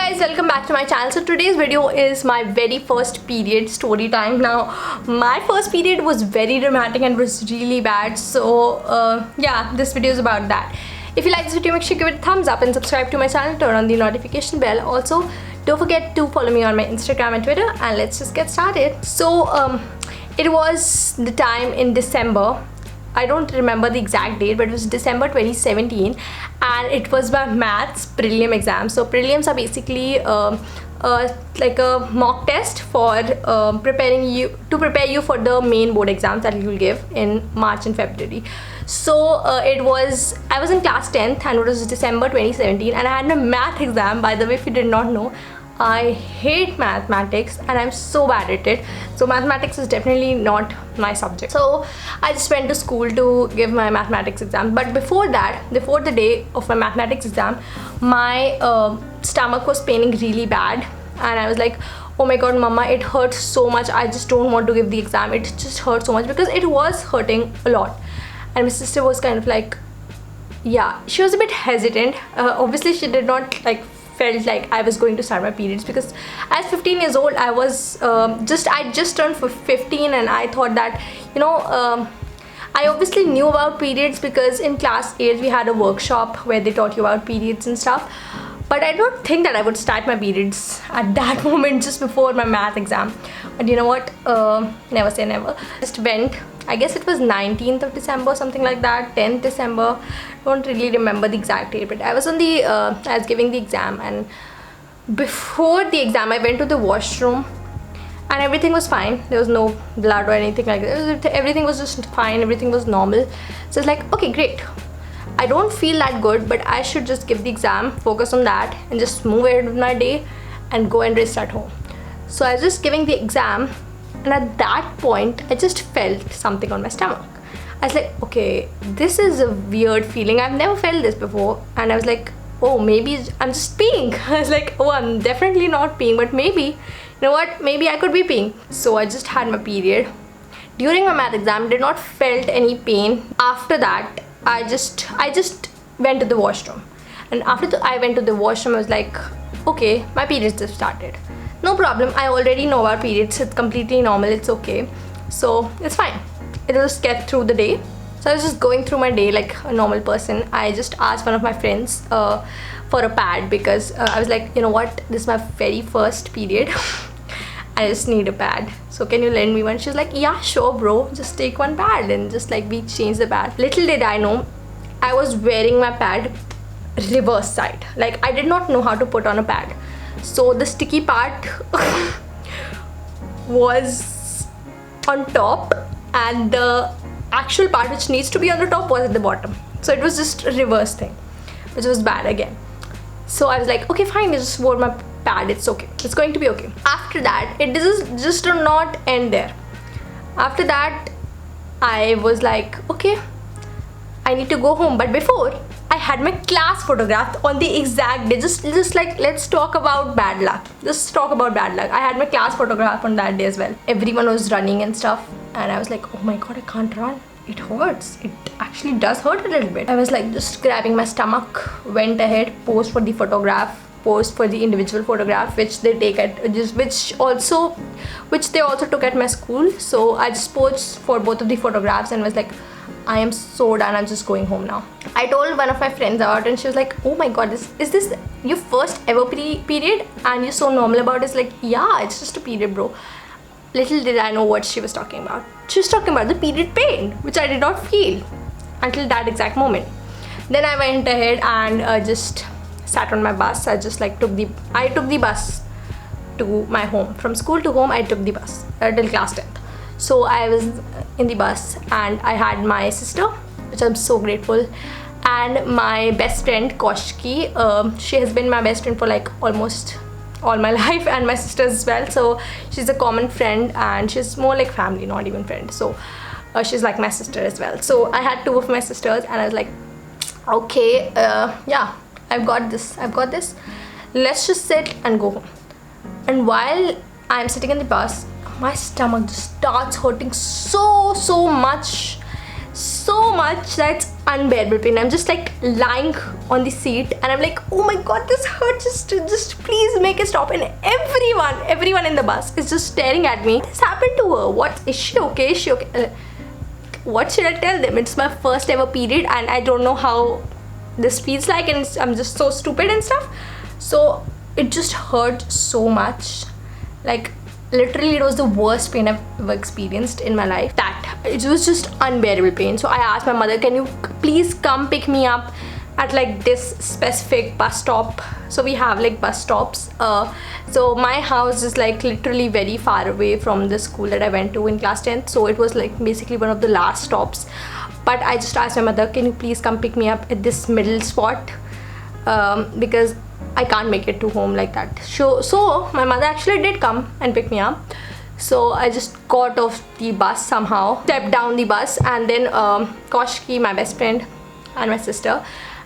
guys, welcome back to my channel. So today's video is my very first period story time. Now my first period was very dramatic and was really bad, so yeah, this video is about that. If you like this video, make sure you give it a thumbs up and subscribe to my channel, turn on the notification bell. Also don't forget to follow me on my Instagram and Twitter, and let's just get started. So it was the time in December. I don't remember the exact date, but it was December 2017, and it was my maths prelim exam. So prelims are basically like a mock test for prepare you for the main board exams that you will give in March and February. So I was in class 10th, and it was December 2017, and I had a math exam. By the way, if you did not know, I hate mathematics and I'm so bad at it. So mathematics is definitely not my subject. So I just went to school to give my mathematics exam. But before that, before the day of my mathematics exam, my stomach was paining really bad, and I was like, oh my god, mama, it hurts so much. I just don't want to give the exam. It just hurts so much, because it was hurting a lot. And my sister was kind of like, yeah, she was a bit hesitant. Obviously she did not felt like I was going to start my periods, because as 15 years old I was I just turned 15, and I thought that, you know, I obviously knew about periods because in class 8 we had a workshop where they taught you about periods and stuff, but I don't think that I would start my periods at that moment just before my math exam. But you know what, never say never. Just went. I guess it was 19th of December, something like that, 10th December, don't really remember the exact date, but I was on the, I was giving the exam, and before the exam I went to the washroom, and everything was fine. There was no blood or anything like that. Everything was just fine, everything was normal. So it's like, okay, great. I don't feel that good, but I should just give the exam, focus on that, and just move ahead with my day and go and rest at home. So I was just giving the exam, and at that point I just felt something on my stomach. I was like, okay, this is a weird feeling. I've never felt this before. And I was like, oh, maybe I'm just peeing. I was like, oh, I'm definitely not peeing, but maybe, you know what, maybe I could be peeing. So I just had my period. During my math exam, did not felt any pain. After that, I just went to the washroom. And after I went to the washroom, I was like, okay, my periods just started. No problem, I already know about periods. It's completely normal, it's okay. So it's fine. It'll just get through the day. So I was just going through my day like a normal person. I just asked one of my friends for a pad, because I was like, you know what, this is my very first period. I just need a pad. So can you lend me one? She was like, yeah, sure bro, just take one pad. And just like we changed the pad. Little did I know, I was wearing my pad reverse side. Like I did not know how to put on a pad. So the sticky part was on top, and the actual part which needs to be on the top was at the bottom. So it was just a reverse thing, which was bad again. So I was like, okay, fine, I just wore my pad, it's okay, it's going to be okay. After that, it just did not end there. After that, I was like, okay, I need to go home. But before, I had my class photographed on the exact day. Just like, let's talk about bad luck. Just talk about bad luck. I had my class photograph on that day as well. Everyone was running and stuff, and I was like, oh my god, I can't run. It hurts. It actually does hurt a little bit. I was like just grabbing my stomach, went ahead, posed for the photograph, posed for the individual photograph which they take at which they also took at my school. So I just posed for both of the photographs and was like, I am so done, I'm just going home now. I told one of my friends about it, and she was like, oh my god, is this your first ever period and you're so normal about it? It's like, yeah, it's just a period, bro. Little did I know what she was talking about. She was talking about the period pain, which I did not feel until that exact moment. Then I went ahead and just sat on my bus. I just like took the bus to my home. From school to home, I took the bus till class 10th. So I was in the bus, and I had my sister, which I'm so grateful, and my best friend Koshki. She has been my best friend for like almost all my life, and my sister as well. So she's a common friend, and she's more like family, not even friend. So she's like my sister as well. So I had two of my sisters, and I was like, okay, yeah, I've got this. Let's just sit and go home. And while I'm sitting in the bus, my stomach just starts hurting so much that unbearable pain. I'm just like lying on the seat and I'm like, oh my god, this hurts, just please make it stop. And everyone in the bus is just staring at me. This happened to her. What, is she okay? Is she okay? What should I tell them? It's my first ever period and I don't know how this feels like, and I'm just so stupid and stuff. So it just hurt so much. Like literally it was the worst pain I've ever experienced in my life. That it was just unbearable pain. So I asked my mother, can you please come pick me up at like this specific bus stop? So we have like bus stops. So my house is like literally very far away from the school that I went to in class 10th. So it was like basically one of the last stops. But I just asked my mother, can you please come pick me up at this middle spot, because I can't make it to home like that. So my mother actually did come and pick me up. So I just got off the bus somehow, stepped down the bus, and then Koshki, my best friend, and my sister,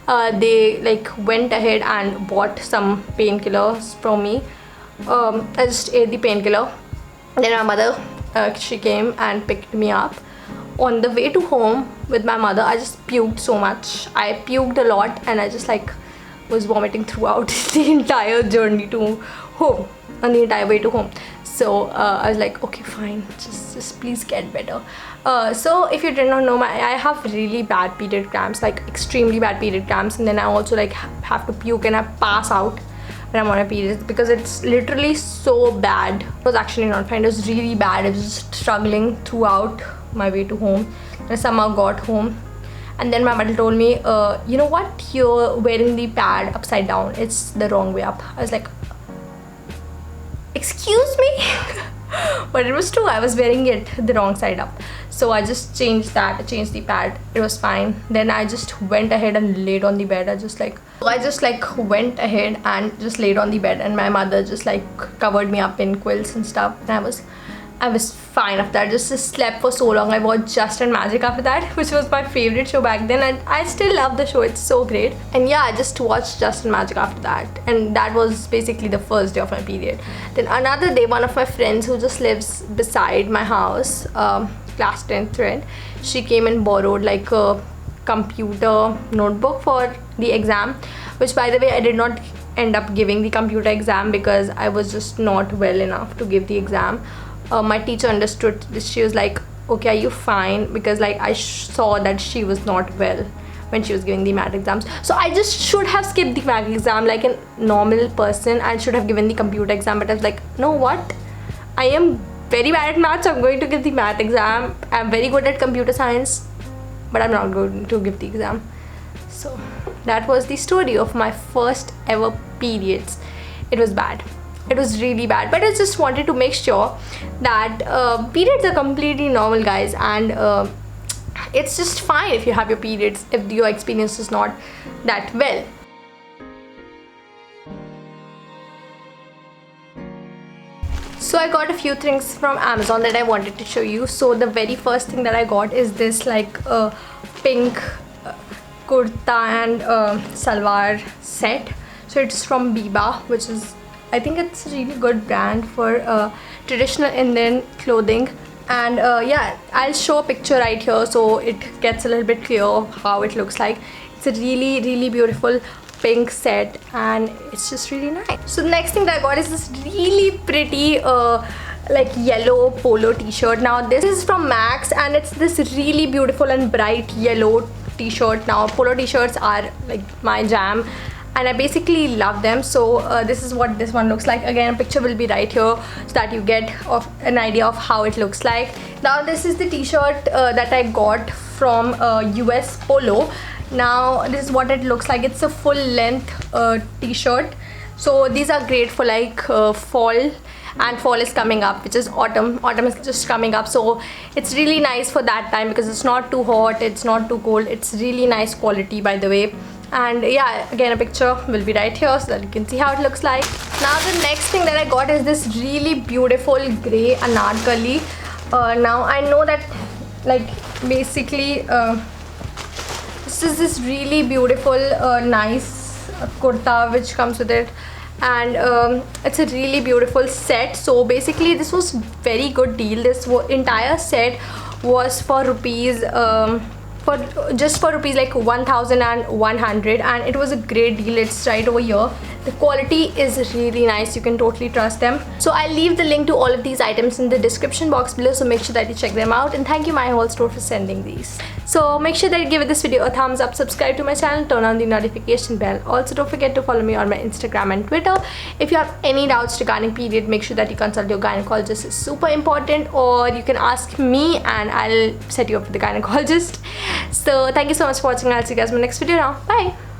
they like went ahead and bought some painkillers from me. I just ate the painkiller. Then my mother, she came and picked me up. On the way to home with my mother, I just puked so much. I puked a lot and I just like was vomiting throughout the entire journey to home, on the entire way to home. So I was like, okay, fine, just please get better. So if you did not know, I have really bad period cramps, like extremely bad period cramps, and then I also like have to puke and I pass out when I'm on a period because it's literally so bad. It was actually not fine, it was really bad. I was just struggling throughout my way to home, and I somehow got home. And then my mother told me, you know what, you're wearing the pad upside down, it's the wrong way up. I was like, excuse me? But it was true, I was wearing it the wrong side up. So I just changed that, I changed the pad, it was fine. Then I just went ahead and laid on the bed. I just went ahead and just laid on the bed, and my mother just like covered me up in quilts and stuff, and I was fine after that. Just slept for so long. I watched Just and Magic after that, which was my favorite show back then, and I still love the show, it's so great. And yeah, I just watched Just and Magic after that, and that was basically the first day of my period. Then another day, one of my friends who just lives beside my house, class 10th friend, she came and borrowed like a computer notebook for the exam, which by the way I did not end up giving the computer exam because I was just not well enough to give the exam. My teacher understood this. She was like, okay, are you fine? Because like I saw that she was not well when she was giving the math exams. So I just should have skipped the math exam like a normal person. I should have given the computer exam, but I was like, no, what? I am very bad at math, so I'm going to give the math exam. I'm very good at computer science, but I'm not going to give the exam. So that was the story of my first ever periods. It was bad. It was really bad, but I just wanted to make sure that periods are completely normal, guys, and it's just fine if you have your periods if your experience is not that well. So I got a few things from Amazon that I wanted to show you. So the very first thing that I got is this like pink kurta and salwar set. So it's from Biba, which is, I think it's a really good brand for traditional Indian clothing. And yeah, I'll show a picture right here so it gets a little bit clear of how it looks like. It's a really beautiful pink set and it's just really nice. So the next thing that I got is this really pretty like yellow polo t-shirt. Now this is from Max and it's this really beautiful and bright yellow t-shirt. Now polo t-shirts are like my jam and I basically love them. So this is what this one looks like. Again, a picture will be right here so that you get an idea of how it looks like. Now this is the t-shirt that I got from US Polo. Now this is what it looks like. It's a full length t-shirt. So these are great for like fall, and fall is coming up, which is autumn. Autumn is just coming up, so it's really nice for that time because it's not too hot, it's not too cold. It's really nice quality, by the way. And yeah, again a picture will be right here so that you can see how it looks like. Now the next thing that I got is this really beautiful grey anarkali. Now I know that like basically this is this really beautiful nice kurta which comes with it, and it's a really beautiful set. So basically this was very good deal. This entire set was for rupees for just for rupees like 1100, and it was a great deal. It's right over here. The quality is really nice, you can totally trust them. So I'll leave the link to all of these items in the description box below, so make sure that you check them out. And thank you My Whole Store for sending these. So make sure that you give this video a thumbs up, subscribe to my channel, turn on the notification bell. Also don't forget to follow me on my Instagram and Twitter. If you have any doubts regarding period, make sure that you consult your gynecologist. It's super important. Or you can ask me and I'll set you up with the gynecologist. So thank you so much for watching. I'll see you guys in my next video now. Bye.